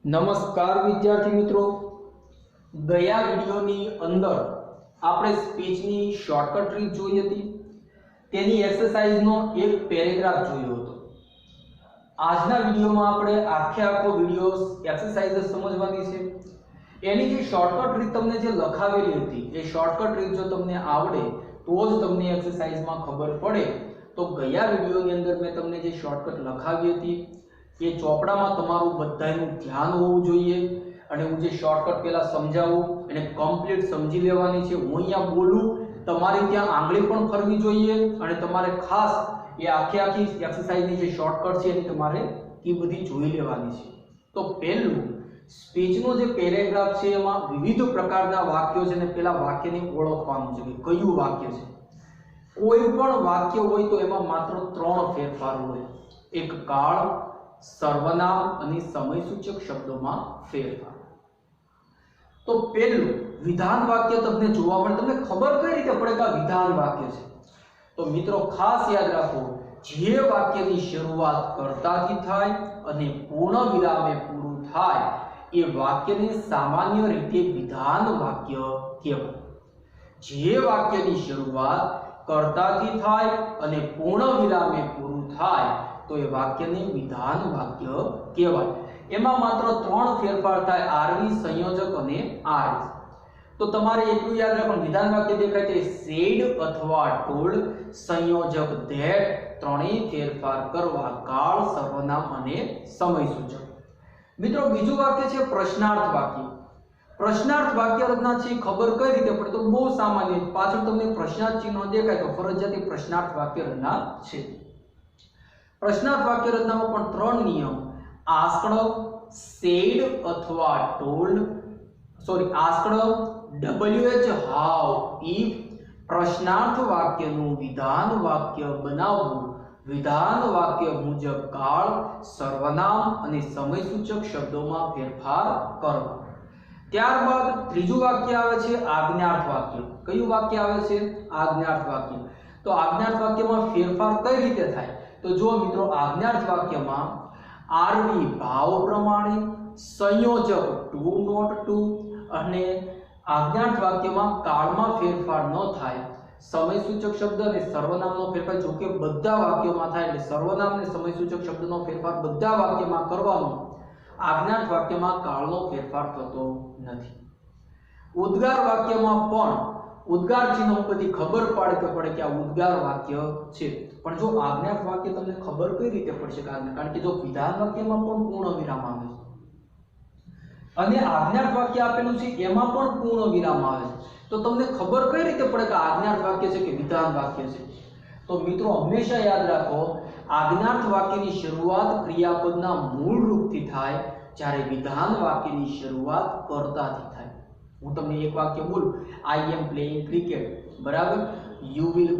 નમસ્કાર વિદ્યાર્થી મિત્રો, ગયા વિડિયોની અંદર આપણે સ્પીચની શોર્ટકટ ટ્રીક જોઈ હતી. તેની એક્સરસાઇઝનો એક પેરેગ્રાફ જોયો હતો. આજના વિડિયોમાં આપણે આખો વિડિયો એક્સરસાઇઝ સમજવાની છે. એની જે શોર્ટકટ ટ્રીક તમને જે લખાવેલી હતી એ શોર્ટકટ ટ્રીક જો તમને આવડે તો જ તમને એક્સરસાઇઝમાં ખબર પડે. તો ગયા વિડિયોની અંદર મેં તમને જે શોર્ટકટ લખાવી હતી એ ચોપડામાં તમારું બધાનું ધ્યાન હોવું જોઈએ અને હું જે શોર્ટકટ પહેલા સમજાવું એને કમ્પ્લીટ સમજી લેવાની છે. હું અહીંયા બોલું, તમારી ત્યાં આંગળી પણ ફરવી જોઈએ અને તમારે ખાસ એ આખી એક્સરસાઇઝની જે શોર્ટકટ છે એની તમારે એ બધી જોઈ લેવાની છે. તો પહેલું સ્પીચનો જે પેરેગ્રાફ છે એમાં વિવિધ પ્રકારના વાક્યો છે અને પેલા વાક્યને ઓળખવાનું છે કે કયું વાક્ય છે. કોઈ પણ વાક્ય હોય તો એમાં માત્ર 3 ફેરફાર હોય. એક કાળ, સર્વનામ અને સમયસૂચક શબ્દોમાં ફેરફાર. તો પહેલું વિધાન વાક્ય તમને જોવા મળે. તમને ખબર કઈ રીતે પડે કે આ વિધાન વાક્ય છે? તો મિત્રો ખાસ યાદ રાખો, જે વાક્યની શરૂઆત કર્તાથી થાય અને પૂર્ણ વિરામે પૂરું થાય એ વાક્યને સામાન્ય રીતે વિધાન વાક્ય કહેવાય. જે વાક્યની શરૂઆત કર્તાથી થાય અને પૂર્ણ વિરામે પૂરું થાય તો એ વાક્યને વિધાન વાક્ય કહેવાય. એમાં માત્ર 3 ફેરફાર થાય, આરવી, સંયોજક અને આરએસ. તો તમારે એટલું યાદ રાખવાનું, વિધાન વાક્ય દેખાય તે સેડ અથવા ટોલ્ડ, સંયોજક ધેટ, ત્રણેય ફેરફાર કરવા, કાળ, સર્વનામ અને સમયસૂચક. મિત્રો બીજું વાક્ય છે પ્રશ્નાર્થ વાક્ય. પ્રશ્નાર્થ વાક્ય રચના છે ખબર કઈ રીતે પડે? તો બહુ સામાન્ય, પાછળ તમને પ્રશ્નાર્થ ચિહ્ન દેખાય તો ફરજિયાત પ્રશ્નાર્થ વાક્ય રચના છે. પ્રશ્નાર્થ વાક્ય રચનામાં પણ 3 નિયમ: આસ્કડ, સેડ અથવા told, asked, WH how, if. પ્રશ્નાર્થ વાક્યનું વિધાન વાક્ય બનાવવું, વિધાન વાક્ય મુજબ કાળ, સર્વનામ અને સમયસૂચક શબ્દોમાં ફેરફાર કરવા. ત્યારબાદ ત્રીજું વાક્ય આવે છે આજ્ઞાર્થ વાક્ય. કયું વાક્ય આવે છે? આજ્ઞાર્થ વાક્ય. તો આજ્ઞાર્થ વાક્યમાં ફેરફાર કઈ રીતે થાય? તો જો મિત્રો, આજ્ઞાર્થ વાક્યમાં આરવી ભાવ પ્રમાણે, સંયોજક ટુ નોટ ટુ અને આજ્ઞાર્થ વાક્યમાં કાળમાં ફેરફાર ન થાય, સમયસૂચક શબ્દ અને સર્વનામનો ફેરફાર જો કે બધા વાક્યોમાં થાય, એટલે સર્વનામ અને સમયસૂચક શબ્દનો ફેરફાર બધા વાક્યમાં કરવાનો. આજ્ઞાર્થ વાક્યમાં કાળનો ફેરફાર થતો નથી. ઉદ્ગાર વાક્યમાં પણ ઉદ્ગાર ચિહ્ન ઉપરથી ખબર પડે કે આ ઉદ્ગાર વાક્ય છે. પણ જો આજ્ઞાર્થ વાક્ય તમને ખબર કઈ રીતે પડશે? કારણ કે જો વિધાન વાક્યમાં પણ પૂર્ણ વિરામ આવે છે અને આજ્ઞાર્થ વાક્ય આપેલું છે એમાં પણ પૂર્ણ વિરામ આવે છે, તો તમને ખબર કઈ રીતે પડે કે આજ્ઞાર્થ વાક્ય છે કે વિધાન વાક્ય છે? તો મિત્રો હંમેશા યાદ રાખો, આજ્ઞાર્થ વાક્યની શરૂઆત ક્રિયાપદના મૂળ રૂપથી થાય, જ્યારે વિધાન વાક્યની શરૂઆત કર્તાથી થાય. હું તમને એક વાક્ય બોલું, આઈ એમ પ્લેઇંગ ક્રિકેટ, બરાબર? You will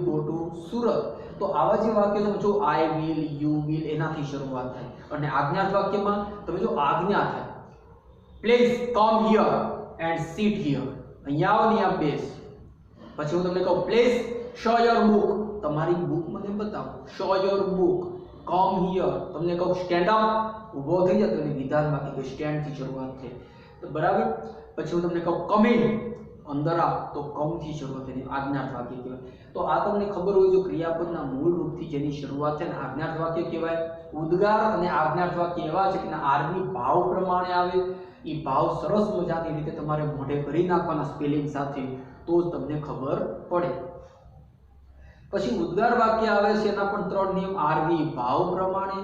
go to Surat. તો આવા જે વાક્ય તમે જો આઈ વિલ, યુ વિલ એનાથી શરૂઆત થાય. અને આજ્ઞાર્થ વાક્યમાં તમે જો આજ્ઞા થાય, please come here and sit here, અહીંયા આવો ને અહીંયા બેસ. પછી હું તમને કહું, પ્લીઝ શો યોર બુક, તમારી બુક મને બતાવો, show your book. Come here, તમને કહું સ્ટેન્ડ અપ, ઊભો થઈ જાય તો એને વિધાન વાક્ય કે સ્ટેન્ડ થી શરૂઆત થઈ, તો બરાબર. પછી હું તમને કહું કમ ઇન, અંદર આવ, તો કમ થી શરૂઆત થઈ, આજ્ઞાર્થ વાક્ય કહેવાય. તો આ તમને ખબર હોય, જો ક્રિયાપદના મૂળ રૂપથી જેની શરૂઆત છે ને આજ્ઞાર્થ વાક્ય કહેવાય. ઉદ્ગાર અને આજ્ઞાર્થ વાક્ય એવા છે કે આરવી ભાવ પ્રમાણે આવે. એ ભાવ સરસ મજાની રીતે તમારે મોઢે કરી નાખવાના સ્પેલિંગ સાથે, તો જ તમને ખબર પડે. પછી ઉદ્ગાર વાક્ય આવે છે, એના પણ 3 નિયમ: આરવી ભાવ પ્રમાણે,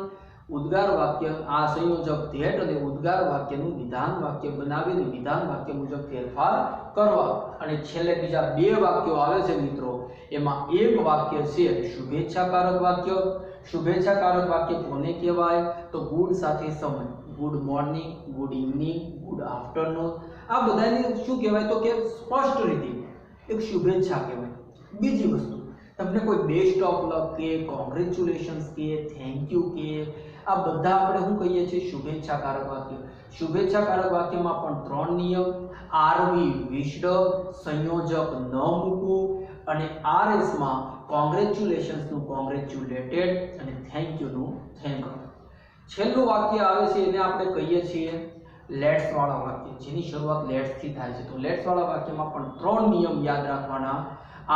ઉદ્ગાર વાક્ય આ સંયોજક ધેટ અને ઉદ્ગાર વાક્યનું વિધાન વાક્ય બનાવીને વિધાન વાક્ય મુજબ ફેરફાર કરવા. અને છેલ્લે બીજા 2 વાક્યો આવે છે મિત્રો. એમાં એક વાક્ય છે શુભેચ્છાકારક વાક્ય. શુભેચ્છાકારક વાક્ય કોને કહેવાય? તો ગુડ સાથે સમય, good morning, good evening, good afternoon, આ બધાને શું કહેવાય? તો કે સ્પષ્ટ રીતે એક શુભેચ્છા કહેવાય. બીજી વસ્તુ, તમને કોઈ બેસ્ટ ઓફ લક કે, કોંગ્રેચ્યુલેશન્સ કે, થેન્ક યુ કે, આ બધા આપણે શું કહીએ છીએ? શુભેચ્છાકારક વાક્ય. શુભેચ્છાકારક વાક્યમાં પણ 3 નિયમ: આરવી વિશ્ડ, સંયોજક ન મૂકવું, અને આરએસ માં કોંગ્રેચ્યુલેશન્સ નું કોંગ્રેચ્યુલેટેડ અને થેન્ક યુ નું થેન્ક. છેલ્લું વાક્ય આવે છે એને આપણે કહીએ છીએ લેટ્સ વાળા વાક્ય, જેની શરૂઆત લેટ્સ થી થાય છે. તો લેટ્સ વાળા વાક્યમાં પણ ત્રણ નિયમ યાદ રાખવાના.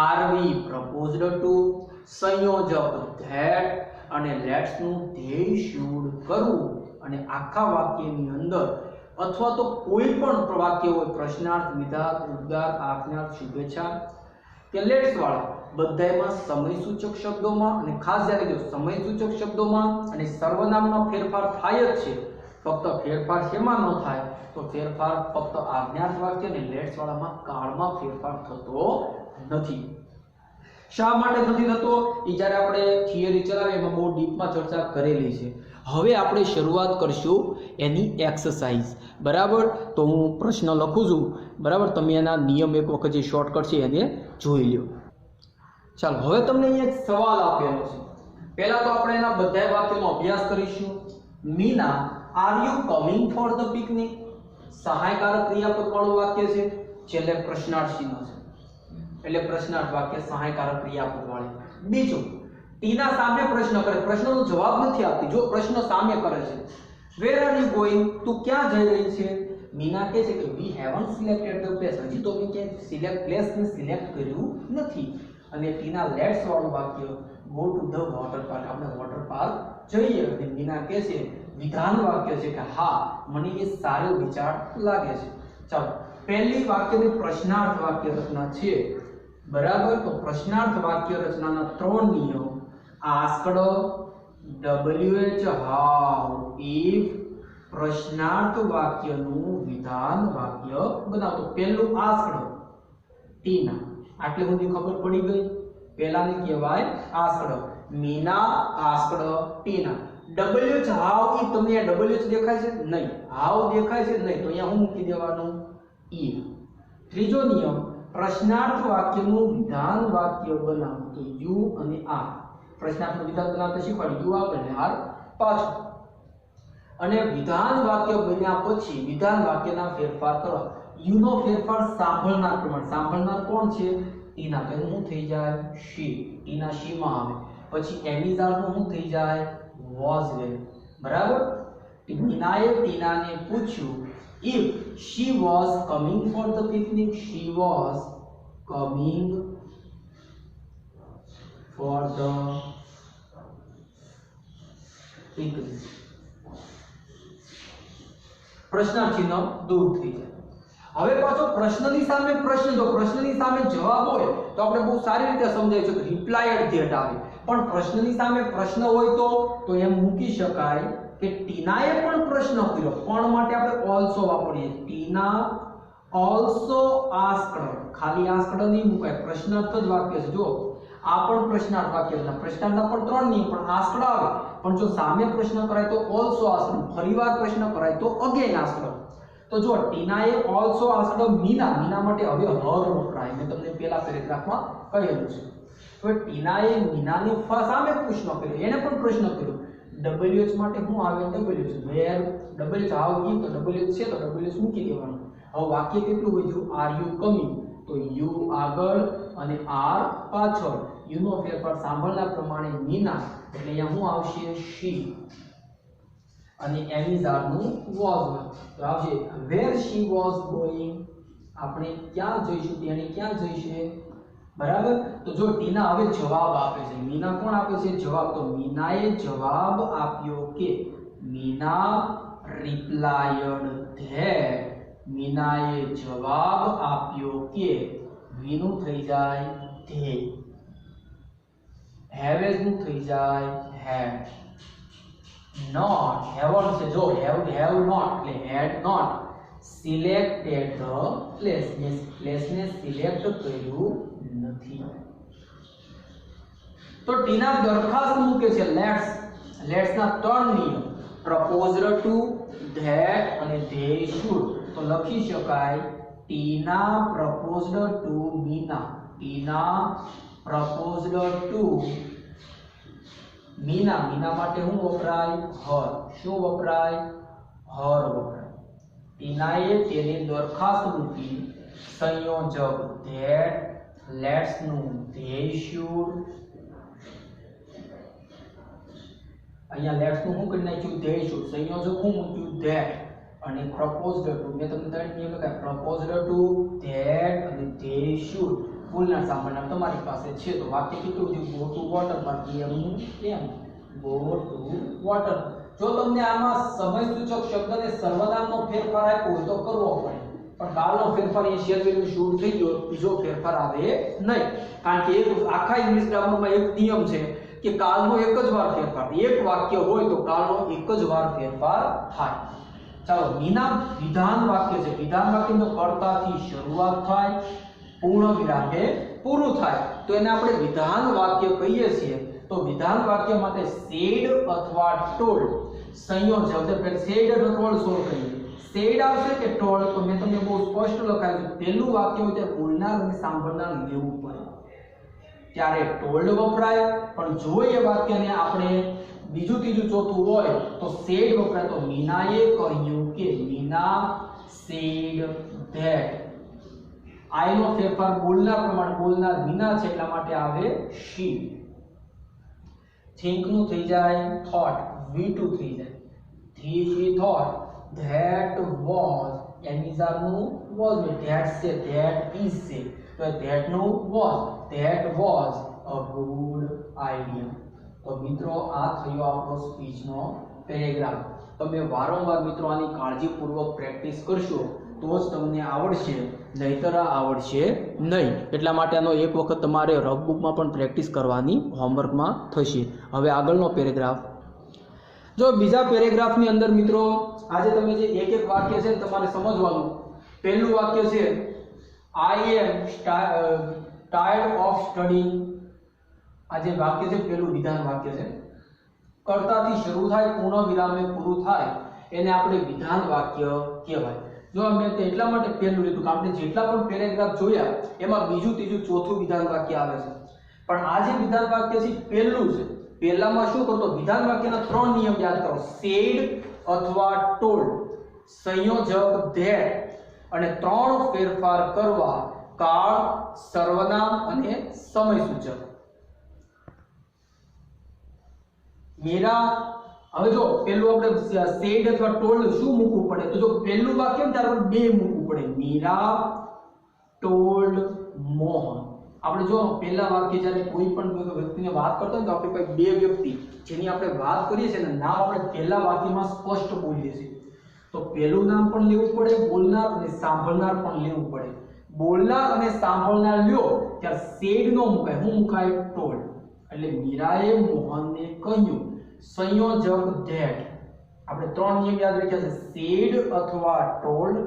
આર વી પ્રપોઝડ ટુ, સંયોજક ધેટ અને લેટ્સ નું ધ્યેય શુડ કરવું. અને આખા વાક્યની અંદર અથવા તો કોઈ પણ વાક્ય હોય, પ્રશ્નાર્થ, વિધાર્થ, ઉદ્ગાર, આજ્ઞાર્થ, શુભેચ્છા કે લેટ્સ વાળા, બધાયમાં સમયસૂચક શબ્દોમાં અને ખાસ જ્યારે જો સમયસૂચક શબ્દોમાં અને સર્વનામમાં ફેરફાર થાય જ છે. ફક્ત ફેરફાર શેમાં ન થાય? તો ફેરફાર ફક્ત આજ્ઞાર્થ વાક્ય અને લેટ્સ વાળામાં કાળમાં ફેરફાર થતો નથી. શા માટે નથી થતો એ જ્યારે આપણે થિયરી ચલાવીએ એમાં બહુ ડીપમાં ચર્ચા કરેલી છે. હવે આપણે શરૂઆત કરશું એની એક્સરસાઇઝ. બરાબર, તો હું પ્રશ્ન લખું છું. બરાબર, તમે એના નિયમ એક વખત જે શોર્ટકટ છે એને જોઈ લો. ચાલો, હવે તમને અહીંયા એક સવાલ આપેલો છે. પહેલા તો આપણે એના બધા વાક્યોનો અભ્યાસ કરીશું. Meena, are you coming for the picnic? સહાયકારક ક્રિયાપદ વાળું વાક્ય છે, છેલ્લે પ્રશ્નાર્થ ચિહ્ન છે એટલે પ્રશ્નાર્થ વાક્ય સહાયકારક ક્રિયાપદ વાળું. બીજું, ટીના સામે પ્રશ્ન કરે, પ્રશ્નનો જવાબ નથી આપતી. જો પ્રશ્ન સામે કરે છે, વેર આર યુ ગોઈંગ? તું ક્યાં જઈ રહી છે? મીના કહે છે કે વી હેવન્ટ સિલેક્ટેડ ધ પ્લેસ. હજી તો મેં ક્યાંય સિલેક્ટ પ્લેસ ને સિલેક્ટ કર્યું નથી. અને ટીના લેટ્સ વાળું વાક્ય go to the water park, આપણે વોટર પાર્ક જઈએ. અને મીના કહે છે, વિધાન વાક્ય છે કે હા, મને એ સારો વિચાર લાગે છે. ચાલો, પહેલી વાક્યની પ્રશ્નાર્થ વાક્ય રચના છે. બરાબર, તો પ્રશ્નાર્થ વાક્ય રચનાના ત્રણ નિયમ. આસ્કડ, WH હાઉ, ઇફ પ્રશ્નાર્થ વાક્યનું વિધાન વાક્ય બનાવો. તો પહેલું આસ્કડ, ટીના, આટલે સુધી ખબર પડી ગઈ. પહેલાને કહેવાય asked. Meena asked Tina. WH how, if તમને આ WH દેખાય છે? નહીં. હાઉ દેખાય છે? નહીં. તો અહીંયા હું મૂકી દેવાનું ઇફ. ત્રીજો નિયમ, પ્રશ્નાર્થ વાક્યનું વિધાન વાક્ય બનાવો. તો યુ અને આર. પ્રશ્નાર્થનું વિધાન બનાવતા શીખવાડ્યું. યુ આગળ ને આર પાછળ. અને વિધાન વાક્ય બન્યા પછી વિધાન વાક્યના ફેરફાર કરવા. યુ નો ફેરફાર સાંભળનાર પ્રમાણે. સાંભળનાર કોણ છે? ટીના. તો શું થઈ જાય? શી. ટીના શી માં આવે. પછી એમિઝારનું શું થઈ જાય? Was way. બરાબર, મીનાએ ટીનાને પૂછ્યું if she was coming for the picnic. She was coming for the picnic. પ્રશ્નાર્થ ચિહ્ન દૂર થઈ જાય. હવે પાછો પ્રશ્નની સામે પ્રશ્ન, જો પ્રશ્નની સામે જવાબ હોય તો આપણે બહુ સારી રીતે સમજાવી શકીએ, રિપ્લાયડ ધેટ આવે. પણ પ્રશ્નની સામે પ્રશ્ન હોય તો એમ મૂકી શકાય કે ટીનાએ પણ પ્રશ્ન કર્યો. પણ માટે આપણે ઓલસો વાપરીએ. ટીના ઓલસો આસ્કડ. ખાલી આસ્કડ નહીં મુકાય, પ્રશ્નાર્થ જ વાક્ય છે. જો આ પણ પ્રશ્નાર્થ વાક્ય છે. પ્રશ્નાર્થના પણ ત્રણ નહીં, પણ આસ્કડ આવે. પણ જો સામે પ્રશ્ન કરાય તો ઓલસો આસ્કડ, ફરીવાર પ્રશ્ન કરાય તો અગેન આસ્કડ. તો જો ટીનાએ ઓલસો આસ્કડ મીના. મીના માટે હવે હર વપરાય. મેં તમને પહેલા પેરેગ્રાફમાં કહેલું છે. તો ટીનાએ મીનાને સામે પ્રશ્ન કર્યો, એને પણ પ્રશ્ન કર્યો. WH માટે શું આવે? WH. Where, WH how, if, તો WH છે તો WH મૂકી દેવાનું. હવે વાક્ય કેટલું હોય છે? આર યુ કમિંગ, તો યુ આગળ અને આર પાછળ. યુ નો ફેરફાર સાંભળના પ્રમાણે મીના, એટલે અહીંયા શું આવશે? શી. અને એમિઝારનું વોઝ તો આવશે વેર શી વોઝ ગોઈંગ. આપણે ક્યાં જઈશું? તેને ક્યાં જઈશે? બરાબર, તો જો ટીના હવે જવાબ આપે છે. મીના કોણ આપે છે જવાબ? તો મીનાએ જવાબ આપ્યો કે, મીના રિપ્લાયડ ધેટ. મીનાએ જવાબ આપ્યો કે, વીનું થઈ જાય ધે, હેવેઝ નું થઈ જાય હેડ. નોટ, હેવન્ટ છે. જો હેવ નોટ એટલે had not selected the place. પ્લેસને સિલેક્ટ કર્યું નથી. તો ટીના દરખાસ્ત મૂકે છે લેટ્સ. લેટ્સ ના ત્રણ નિયમ, પ્રપોઝડ ટુ, ધેટ અને ધે શુડ. તો લખી શકાય ટીના પ્રપોઝડ ટુ મીના. ટીના પ્રપોઝડ ટુ મીના. મીના માટે શું વપરાય? હર. શું વપરાય? હર વપરાય. ટીનાએ તેની દરખાસ્ત મૂકી. સંયોજક ધેટ, લેટ્સ નું ધે શુડ અહીંયા લેટ્સ નું હું કરી નાખ્યું ધે શુડ, સંયોજક હું મૂક્યું ધેટ, અને પ્રપોઝડ ટુ મેં તમને ત્રણ નિયમ લખાય, પ્રપોઝડ ટુ ધેટ અને ધે શુડ બોલનાર સાંભળનાર તમારી પાસે છે. તો વાક્ય કેટલું છે? ગો ટુ વોટર પાર્ક, એમનું એમ ગો ટુ વોટર. જો તમને આમાં સમયસૂચક શબ્દ અને સર્વનામનો ફેરફાર આપ્યો હોય તો કરવો પડે, પણ કાળનો ફેરફાર એ શેરવેલનું શુડ થઈ ગયો, બીજો ફેરફાર આવે નહીં. કારણ કે એક આખા ઇંગ્લિશ ગ્રામરમાં એક નિયમ છે કે કાળનો એક જ વાર ફેરફાર, એક વાક્ય હોય તો કાળનો એક જ વાર ફેરફાર થાય. ચાલો, મીના વિધાન વાક્ય છે. વિધાન વાક્યનો કર્તાથી શરૂઆત થાય, પૂર્ણ વિરામે પૂરું થાય, તો એને આપણે વિધાન વાક્ય કહીએ છીએ. તો વિધાન વાક્ય માટે સેડ અથવા ટોલ્ડ સંયોજક, એટલે સેડ અથવા ટોલ્ડ સોલ્વ કરીએ. સેડ આવશે કે ટોલ્ડ? તો મેં તમને બહુ સ્પષ્ટ લખાયું છે, પહેલું વાક્ય હોય ત્યારે બોલનાર અને સાંભળનાર લેવું પડે, ત્યારે ટોલ્ડ વપરાય. પણ જો એ વાક્યને આપણે બીજું ત્રીજું ચોથું હોય તો સેડ વપરાય. તો મીનાએ કહ્યું કે, મીના સેડ ધેટ. આઈ નો ફેરફાર બોલનાર પ્રમાણે, બોલનાર મીના છે એટલા માટે આવે શી. થિંક નું થઈ જાય થોટ, V2 થઈ જાય. she thought that was, એમિઝાર નું was, that છે, that is છે, તો that નું was, that was a good idea. તો મિત્રો આ થયો આપણો સ્પીચ નો પેરેગ્રાફ. તમે વારંવાર મિત્રો આની કાળજીપૂર્વક પ્રેક્ટિસ કરશો તો જ તમને આવડશે, નહીતર આવડશે નહીં. એટલા માટે આનો એક વખત તમારે રફ બુકમાં પણ પ્રેક્ટિસ કરવાની, હોમવર્કમાં થશે. હવે આગળનો પેરેગ્રાફ જો. બીજા પેરેગ્રાફની અંદર મિત્રો આજે તમે જે એક એક વાક્ય છે તમારે સમજવાનું. પહેલું વાક્ય છે આઈ એમ ટાયર્ડ ઓફ સ્ટડીંગ. આ જે વાક્ય છે પહેલું વિધાન વાક્ય છે. કર્તાથી શરૂ થાય, પૂર્ણ વિરામે પૂરું થાય, એને આપણે વિધાન વાક્ય કહેવાય. જો મેં એટલા માટે પહેલું લીધું કે આપણે જેટલા પણ પેરેગ્રાફ જોયા એમાં બીજું ત્રીજું ચોથું વિધાન વાક્ય આવે છે, પણ આ જે વિધાન વાક્ય છે પહેલું છે. પહેલામાં શું કરતો? વિધાન વાક્યના ત્રણ નિયમ યાદ કરો: સેડ અથવા ટોલ્ડ, સંયોજક ધેટ, અને ત્રણ ફેરફાર કરવા: કાળ, સર્વનામ અને સમયસૂચક. મીરા, હવે જો પેલું આપણે સેડ અથવા ટોલ્ડ શું મૂકવું પડે? તો જો પહેલું વાક્ય ત્યારે બે મૂકવું પડે: મીરા ટોલ્ડ મોહન. આપણે જો પહેલા વાક્ય જ્યારે કોઈ પણ વ્યક્તિને વાત કરતા હોય તો આપણી પાસે બે વ્યક્તિ જેની આપણે વાત કરીએ છીએ ને નામ આપણે પહેલા વાક્યમાં સ્પષ્ટ બોલીએ છીએ. તો પહેલું નામ પણ લેવું પડે, બોલનાર અને સાંભળનાર પણ લેવું પડે. બોલનાર અને સાંભળનાર લ્યો ત્યારે સેડ નો મુકાય, શું મુકાય? ટોલ્ડ. એટલે મીરાએ મોહનને કહ્યું. સંયોજક ધેટ. આપણે ત્રણ નિયમ યાદ રાખ્યા છે: સેડ અથવા ટોલ્ડ,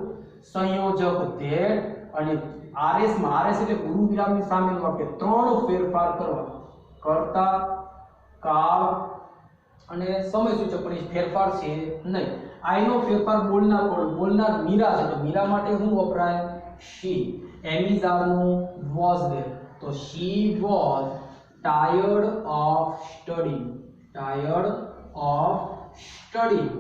સંયોજક ધેટ, અને આરએસ માં, આરએસ એટલે પૂર્વ વિરામની સામેનું વાક્ય, ત્રણ ફેરફાર કરવા: કર્તા, કાળ અને સમયસૂચક. પણ ફેરફાર છે નહીં. આઈ નો ફેરફાર બોલનાર કોણ? બોલનાર મીરા છે, તો મીરા માટે શું વપરાય? શી. એમિઝાર નું was there, તો she was tired of studying. tired of studying.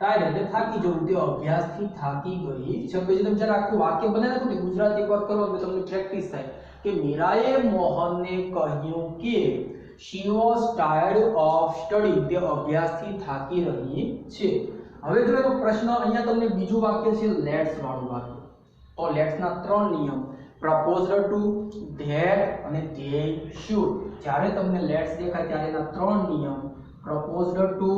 Tired એટલે થાકી જવું, તે અભ્યાસથી થાકી ગઈ છે. પછી તમે જરા આખું વાક્ય બનાવી નાખો ને ગુજરાતી એકવાર કરો એટલે તમને પ્રેક્ટિસ થાય કે મીરાએ મોહનને કહ્યું કે she was tired of studying, તે અભ્યાસથી થાકી રહી છે. હવે જો એનો પ્રશ્ન અહીંયા તમને બીજું વાક્ય છે લેટ્સ વાળું વાક્ય. તો લેટ્સ ના ત્રણ નિયમ: પ્રપોઝડ ટુ, ધેટ અને ધે શુડ. જ્યારે તમને લેટ્સ દેખાય ત્યારે એના ત્રણ નિયમ: proposed to,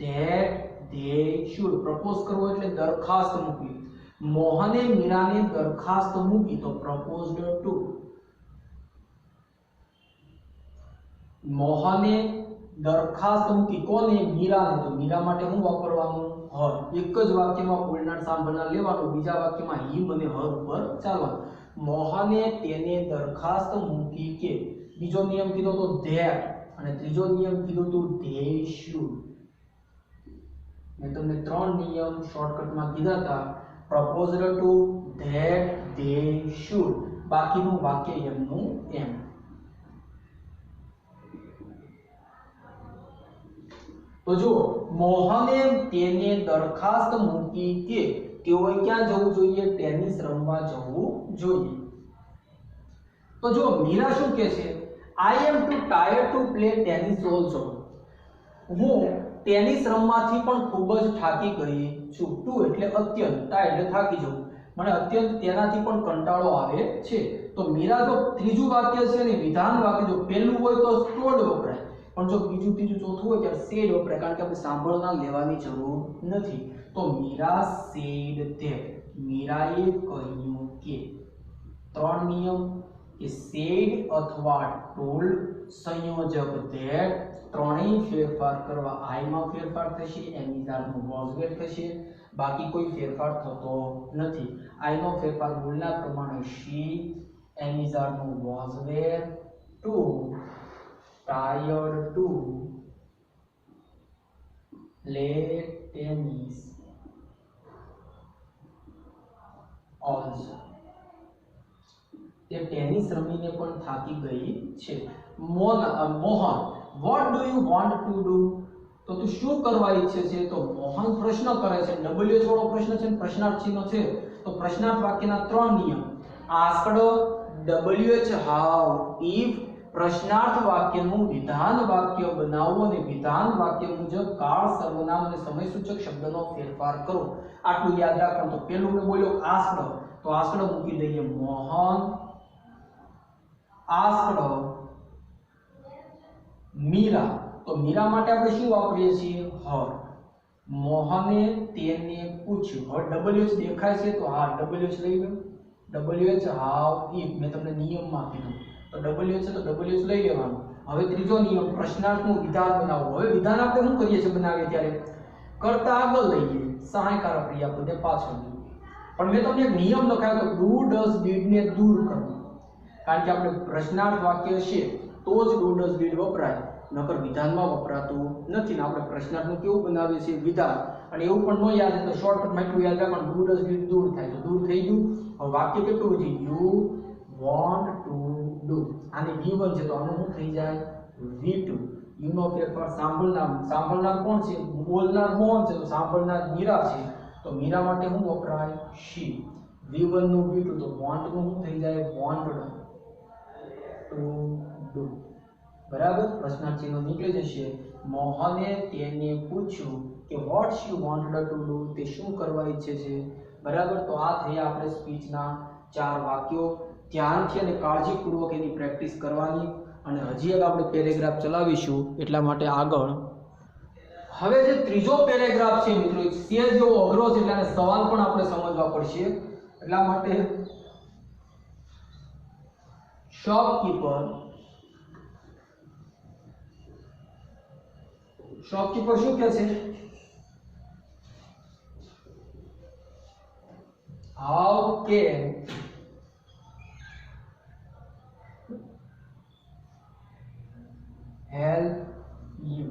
that, they should. Propose કરવો એટલે દરખાસ્ત મૂકવી. મોહને મીરાને દરખાસ્ત મૂકી તો પ્રપોઝડ ટુ. મોહને દરખાસ્ત મૂકી કોને? મીરાને. તો મીરા માટે શું વાપરવાનું? હર. એક જ વાક્યમાં બોલનાર સાંભળનાર લેવાનું, બીજા વાક્યમાં હિમ અને હર ઉપર ચાલવાનું. મોહને તેને દરખાસ્ત મૂકી કે. બીજો નિયમ કીધો તો ધેટ, અને ત્રીજો નિયમ કીધો તો ધે શુડ. મેં તમને ત્રણ નિયમ શોર્ટકટમાં કીધા હતા: proposed to, that, they should. બાકીનું વાક્ય એમનું એમ. તો જો મોહને તેને દરખાસ્ત મૂકી કે તેઓએ ક્યાં જવું જોઈએ? ટેનિસ રમવા જવું જોઈએ. તો જો મીરા શું કહે છે? I am too tired to play tennis also. હું ટેનિસ રમવાથી પણ ખૂબ જ થાકી ગઈ છું. ટુ એટલે અત્યંત, ટા એટલે થાકી જવું. મને અત્યંત તેનાથી પણ કંટાળો આવે છે. તો મીરા જો ત્રીજું વાક્ય છે ને વિધાન વાક્ય, જો પહેલું હોય તો ટોલ્ડ વપરાય, પણ જો બીજું ત્રીજું ચોથું હોય ત્યારે સેડ વપરાય, કારણ કે આપણે સાંભળના લેવાની જરૂર નથી. તો મીરા સેડ ધેટ, મીરાએ કહ્યું કે. ત્રણ નિયમ કે સેડ અથવા ટોલ્ડ, સંયોજક ધેટ, ત્રણેય ફેરફાર કરવા આઈ માં ફેરફાર થશે, એમિઝાર નું વોઝ વેર થશે, બાકી કોઈ ફેરફાર થતો નથી. આઈ નો ફેરફાર બોલના પ્રમાણે શી, એમિઝાર નું was very, too tired to play tennis also. તે ટેનિસ રમીને પણ થાકી ગઈ છે. Mohan, what do you want to do? તો તું શું કરવા ઈચ્છે છે? તો મોહન પ્રશ્ન કરે છે. WH વાળો પ્રશ્ન છે, પ્રશ્નાર્થ ચિહ્ન છે. તો પ્રશ્નાર્થ વાક્યના ત્રણ નિયમ. આસ્કડ, WH how, if, પ્રશ્નાર્થ વાક્યનું વિધાન વાક્ય બનાવો અને વિધાન વાક્ય મુજબ કાળ, સર્વનામ અને સમયસૂચક શબ્દનો ફેરફાર કરો. આટલું યાદ રાખવાનું. તો પેલું મેં બોલ્યો આસ્કડ, તો આસ્કડ મૂકી દઈએ મોહન, આસ્કડ મીરા, તો મીરા માટે આપણે શું વાપરીએ છીએ? હર. મોહને તેને પૂછ્યું. હવે WH દેખાય છે તો હા WH લઈ લો. WH how, if મેં તમને નિયમમાં કીધું તો WH છે તો WH લઈ લેવાનું. હવે ત્રીજો નિયમ, પ્રશ્નાર્થનું વિધાન બનાવો. હવે વિધાન આપણે શું કરીએ છીએ બનાવીએ ત્યારે? કરતા આગળ લઈએ, સહાયકારક ક્રિયાપદને પાછળ લઈએ. પણ મેં તમને એક નિયમ લખાયો તો ડુ ડઝ ડીડ ને દૂર કરવું, કારણ કે આપણે પ્રશ્નાર્થ વાક્ય છે તો જ ડુ ડઝ ડીડ વપરાય, નકર વિધાનમાં વપરાતું નથી. ને આપણે પ્રશ્નાર્થનું કેવું બનાવીએ છીએ? વિધાન. અને એવું પણ ન યાદ તો શોર્ટકટમાં એટલું યાદ રાખવાનું, ડુ ડઝ ડીડ દૂર થાય તો દૂર થઈ ગયું. હવે વાક્ય કેટલું છે? You want to do. આને V1 છે તો આનું શું થઈ જાય? V2. યુ નો ફેરફાર સાંભળનાર, સાંભળનાર કોણ છે? બોલનાર મોહન છે તો સાંભળનાર મીરા છે, તો મીરા માટે શું વપરાય? શી. V1 નું V2, તો વોન્ટ નું શું થઈ જાય? Wanted to do. બરાબર. પ્રશ્નાર્થ ચિહ્ન નીકળી જશે. મોહને તેને પૂછ્યું કે what she wanted to do, તે શું કરવા ઈચ્છે છે. બરાબર. તો આ થઈ આપણે સ્પીચના 4 વાક્યો. ધ્યાનથી અને કાળજીપૂર્વક એની પ્રેક્ટિસ કરવાની. અને હજી એક આપણે પેરેગ્રાફ ચલાવીશું, એટલા માટે આગળ. હવે જે ત્રીજો પેરેગ્રાફ છે મિત્રો, સેજ જેવો અઘરો છે, એટલે આને સવાલ પણ આપણે સમજવા પડશે. એટલા માટે શોપકીપર શું કહે છે? How can help you.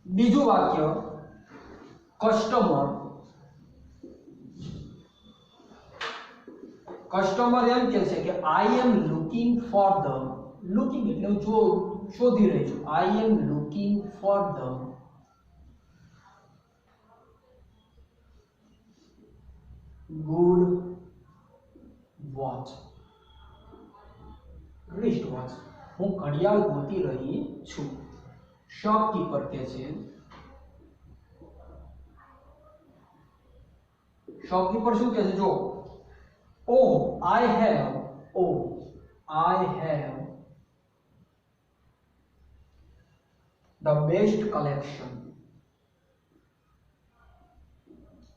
બીજું વાક્ય, કસ્ટમર એમ કહે છે કે I am looking for the, looking એટલે હું શોધી રહી છું. I am looking for the good watch, wrist watch. હું ઘડિયાળ ગોતી રહી છું. શોપકીપર કહે છે, શોપકીપર શું કહે છે? જો I have the best collection.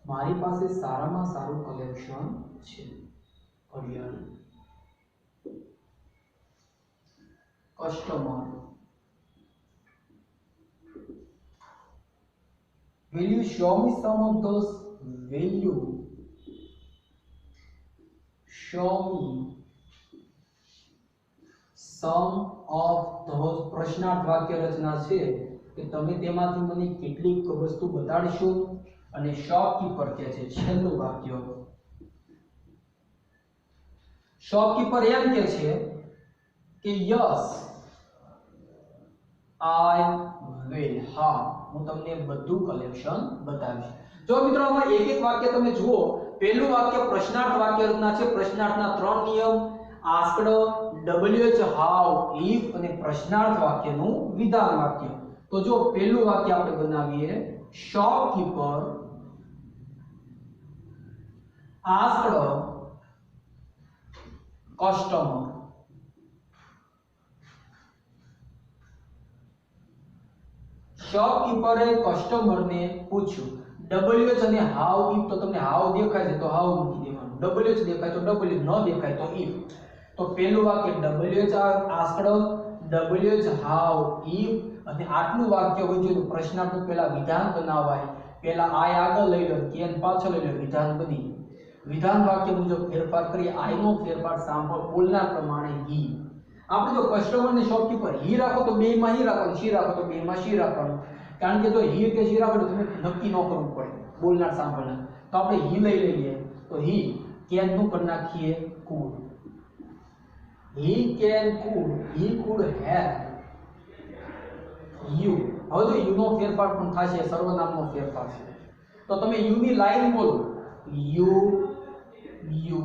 મારી પાસે સારામાં સારું કલેક્શન છે ઘડિયાળ. Customer, will you show me some of those? Will you show me some of those? પ્રશ્નાર્થ વાક્ય રચના છે કે તમે તેમાંથી મને કેટલીક વસ્તુ બતાડશો. અને શોપકીપર કહે છે છેલ્લું વાક્ય, શોપકીપર એમ કહે છે કે યસ આઈ વિલ, હા હું તમને બધું કલેક્શન બતાવીશ. જો મિત્રો આમાં એક એક વાક્ય તમે જુઓ પહેલું વાક્ય પ્રશ્નાર્થ વાક્ય રચના છે. પ્રશ્નાર્થના 3 નિયમ: આસ્કડ, WH, હાઉ, ઇફ અને પ્રશ્નાર્થ વાક્યનું વિધાન વાક્ય. તો જો પહેલું વાક્ય આપણે બનાવીએ, શોપકીપર આસ્કડ કસ્ટમર. શોપકીપરે કસ્ટમરને પૂછ્યું. WH અને હાઉ, ઇફ તો તમને હાઉ દેખાય છે તો હાઉ મૂકી દેવાનું, WH દેખાય તો W, ન દેખાય તો ઇફ. તો પહેલું વાક્ય WH asked, WH how, if અને આટલું વાક્ય હોય છે. પ્રશ્નાર્થનું પહેલા વિધાન બનાવાય, પહેલા આય આગળ લઈ લો, કેન પાછળ લઈ લો, વિધાન બની. વિધાન વાક્ય મુજબ ફેરફાર કરી. આય નો ફેરફાર સાંભળ બોલના પ્રમાણે હી. આપણે જો કસ્ટમર ને શોપકીપર હી રાખો તો બે માં હી રાખવાનું, શી રાખો તો બે માં શી રાખવાનું. કારણ કે જો હી કે શી રાખો તો તમે નક્કી ન કરવું પડે બોલનાર સાંભળનાર. તો આપણે હી લઈ લઈએ તો હી કેન નું કરી નાખીએ food. He can food, he could have you. હવે જો યુ નો ફેરફાર પણ થશે, સર્વનામનો ફેરફાર છે. તો તમે યુ ની લાઈન બોલો, યુ યુ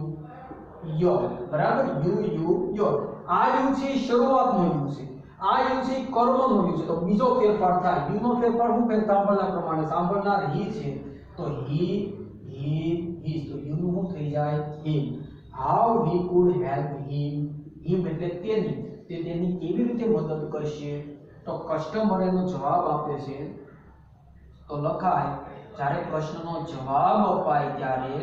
યોર. બરાબર, યુ યુ યોર. આ યુ છે શરૂઆતનો યુ છે, આ યુ છે કર્મનો યુ છે. તો બીજો ફેરફાર થાય. યુ નો ફેરફાર શું ફેર સાંભળનાર પ્રમાણે, સાંભળનાર હી છે તો હી હિઝ. તો યુ નું શું થઈ જાય him. How he could help him. Him એટલે તેની, તે તેની કેવી રીતે મદદ કરશે. તો કસ્ટમર એનો જવાબ આપે છે તો લખાય, જ્યારે પ્રશ્નનો જવાબ અપાય ત્યારે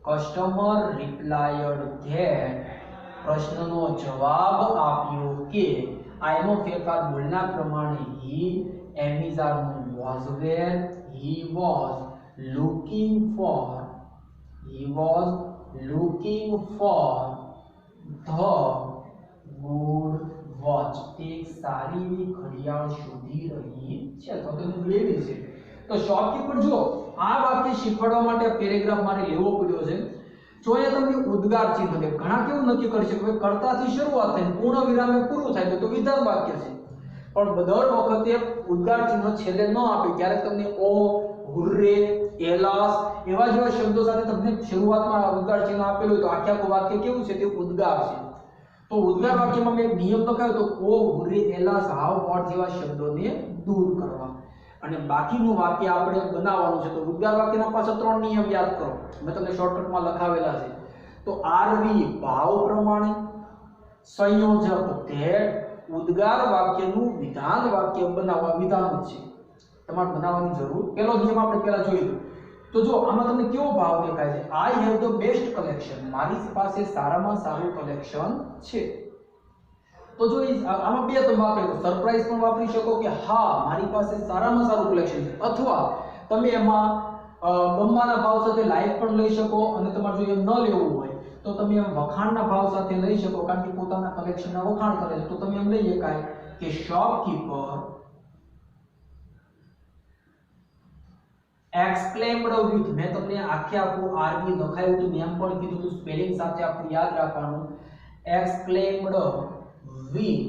કસ્ટમર રિપ્લાયડ ધેટ. પ્રશ્નનો જવાબ આપ્યો કે. આઈ નો ફેરફાર બોલના પ્રમાણે હી. એમિઝાર નું was wear. He was looking for the good watch. એક સારી એવી ઘડિયાળ શોધી રહી છે. તો તેને લેવી છે. તો શોપકીપર જો આ વાક્ય શીખવાડવા માટે આ પેરેગ્રાફ મારે લેવો પડ્યો છે. જો અહીંયા તમને ઉદ્ગાર ચિહ્ન છે. ઘણા કેવું નક્કી કરી શકે કર્તાથી શરૂઆત થાય પૂર્ણ વિરામે પૂરું થાય તો વિધાન વાક્ય છે. પણ દર વખતે ઉદ્ગાર ચિહ્ન છેલ્લે ન આપે. ક્યારેક તમને ઓ, હુર્રે, એલાસ એવા જેવા શબ્દો સાથે તમને શરૂઆતમાં ઉદ્ગાર ચિહ્ન આપેલું હોય તો આખે આખું વાક્ય કેવું છે તે ઉદ્ગાર છે. તો ઉદ્ગાર વાક્યમાં મેં નિયમ લખાયો તો ઓ, હુર્રે, એલાસ, હાવ, વોટ જેવા શબ્દોને દૂર કરવા. અને બાકીનું વાક્ય આપણે બનાવવાનું છે. તો ઉદ્ગાર વાક્યના પાછળ 3 નિયમ યાદ કરો, મેં તમને શોર્ટકટમાં લખાવેલા છે. તો આરવી ભાવ પ્રમાણે, સંયોજક ધેટ. ઉદ્ગાર વાક્યનું વિધાન વાક્ય બનાવવા વિધાન જ છે, તમારે બનાવવાની જરૂર. પહેલો નિયમ આપણે પહેલા જોઈ લો. તો જો આમાં તમને કેવો ભાવ દેખાય છે, I have the best collection. મારી પાસે સારામાં સારું કલેક્શન છે. તો જો આમાં બે તમે વાપરો, સરપ્રાઈઝ પણ વાપરી શકો કે હા મારી પાસે સારામાં સારું કલેક્શન છે, અથવા તમે એમાં ગમવાના ભાવ સાથે લાઈક પણ લઈ શકો. અને તમારે જો એમ ન લેવું હોય તો તમે એમ વખાણના ભાવ સાથે લઈ શકો, કારણ કે પોતાના કલેક્શનના વખાણ કરે છે. તો તમે એમ લઈ શકાય કે શોપકીપર exclaimed with. મેં તમને આખું આરબી લખાયું હતું, મેં પણ કીધું હતું સ્પેલિંગ સાથે આખું યાદ રાખવાનું. exclaimed with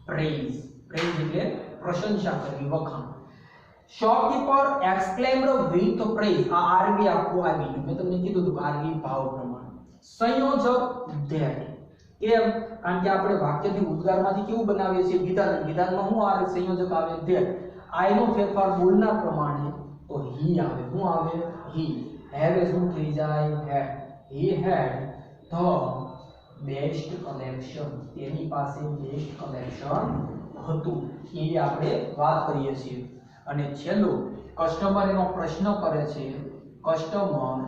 praise. praise એટલે પ્રશંસા કરવી, વખાણ. Shopkeeper exclaimed with praise. આ આરબી આખું આવી ગયું. મેં તમને કીધું હતું કે આરબી ભાવ પ્રમાણે. સંયોજક that. કેમ? કારણ કે આપણે વાક્યથી ઉદ્ગારમાંથી કેવું બનાવીએ છીએ વિધાન. વિધાનમાં શું આવે? સંયોજક આવે that. આઈ નો ફેરફાર બોલના પ્રમાણે તો હી આવે. શું આવે? હી. હેવ શું થઈ જાય? હેડ. હી હેડ ધ બેસ્ટ કલેક્શન. તેની પાસે બેસ્ટ કલેક્શન હતું એવી આપણે વાત કરીએ છીએ. અને છેલ્લું, કસ્ટમર એનો પ્રશ્ન કરે છે. કસ્ટમર,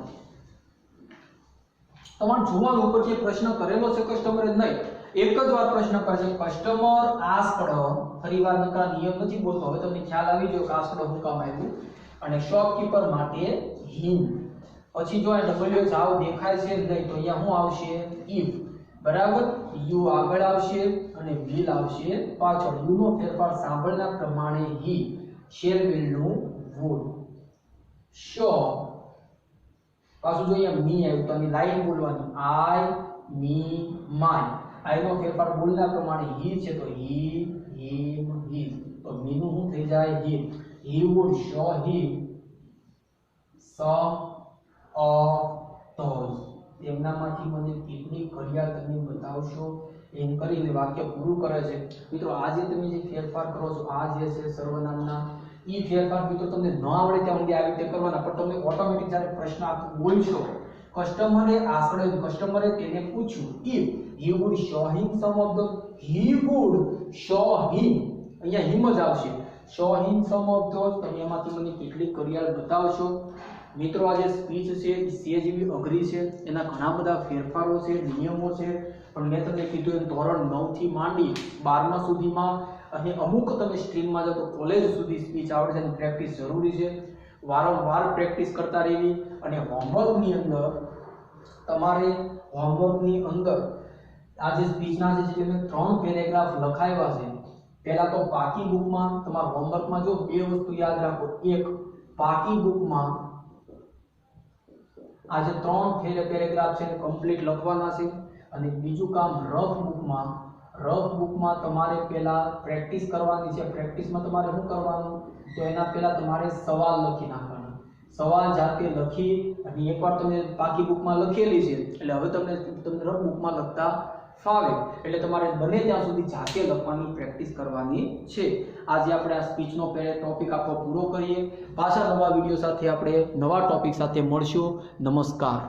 તમારે જોવાનું ઉપર જે પ્રશ્ન કરેલો છે કસ્ટમરે નહીં, એક જ વાર પ્રશ્ન કરે છે. Customer asked. ફરીવાર નકરા નિયમ નથી બોલતો, હવે તમને ખ્યાલ આવી ગયો કે આસ્કડ હું કામ આવ્યું. અને શોપકીપર માટે હિમ. પછી જો આ ડબલ્યુ જાવ દેખાય છે નહીં તો અહીંયા શું આવશે? ઇફ. બરાબર, યુ આગળ આવશે અને વિલ આવશે પાછળ. યુ નો ફેરફાર સાંભળના પ્રમાણે હી. શેર વિલ નું વુડ. શો પાછું જો અહીંયા મી આવ્યું તો આની લાઈન બોલવાની આઈ, મી, માય. આઈ નો ફેરફાર બોલના પ્રમાણે હી છે તો હી, હિમ, હિઝ. તો મી નું શું થઈ જાય? હિમ. He would show him some toys એમનામાંથી મને કેટલી ઘડિયાળ તમે બતાવશો એમ કરીને વાક્ય પૂરું કરે છે મિત્રો આ જે તમે જે ફેરફાર કરો છો આ જે છે સર્વનામના ઈ ફેરફાર મિત્રો તમને ન આવડે ત્યાં સુધી આવી રીતે કરવાના પણ તમે ઓટોમેટિક જ્યારે પ્રશ્ન આખો બોલશો કસ્ટમરે તેને પૂછ્યું if he would show him some of the he would show him અહીંયા him જ આવશે show him some of those તમે એમાંથી મને કેટલી ઘડિયાળ બતાવશો મિત્રો આ જે સ્પીચ છે એ જેવી અઘરી છે એના ઘણા બધા ફેરફારો છે નિયમો છે પણ મેં તમને કીધું એમ ધોરણ 9 થી માંડી 12મા સુધીમાં અને અમુક તમે સ્ટ્રીમમાં જાઓ તો કોલેજ સુધી સ્પીચ આવડે છે અને પ્રેક્ટિસ જરૂરી છે વારંવાર પ્રેક્ટિસ કરતા રહેવી અને હોમવર્કની અંદર તમારે હોમવર્કની અંદર આ જે સ્પીચના જે છે મેં 3 પેરેગ્રાફ લખાવ્યા છે પહેલા તો પાકી બુકમાં તમારા હોમવર્કમાં જો બે વસ્તુ યાદ રાખો એક પાકી બુકમાં આ જે 3 પેરેગ્રાફ છે કમ્પ્લીટ લખવાના છે અને બીજું કામ રફ બુકમાં તમારે પહેલા પ્રેક્ટિસ કરવાની છે પ્રેક્ટિસમાં તમારે શું કરવાનું તો એના પહેલા તમારે સવાલ લખી નાખવાના સવાલ જાતે લખી અને એકવાર તમે પાકી બુકમાં લખેલી છે એટલે હવે તમને રફ બુકમાં લખતા ફાવે એટલે તમારે બને ત્યાં સુધી જાતે લખવાની પ્રેક્ટિસ કરવાની છે આજે આપણે આ સ્પીચનો ટોપિક આખો પૂરો કરીએ પાછા નવા વિડિયો સાથે આપણે નવા ટોપિક સાથે મળશું નમસ્કાર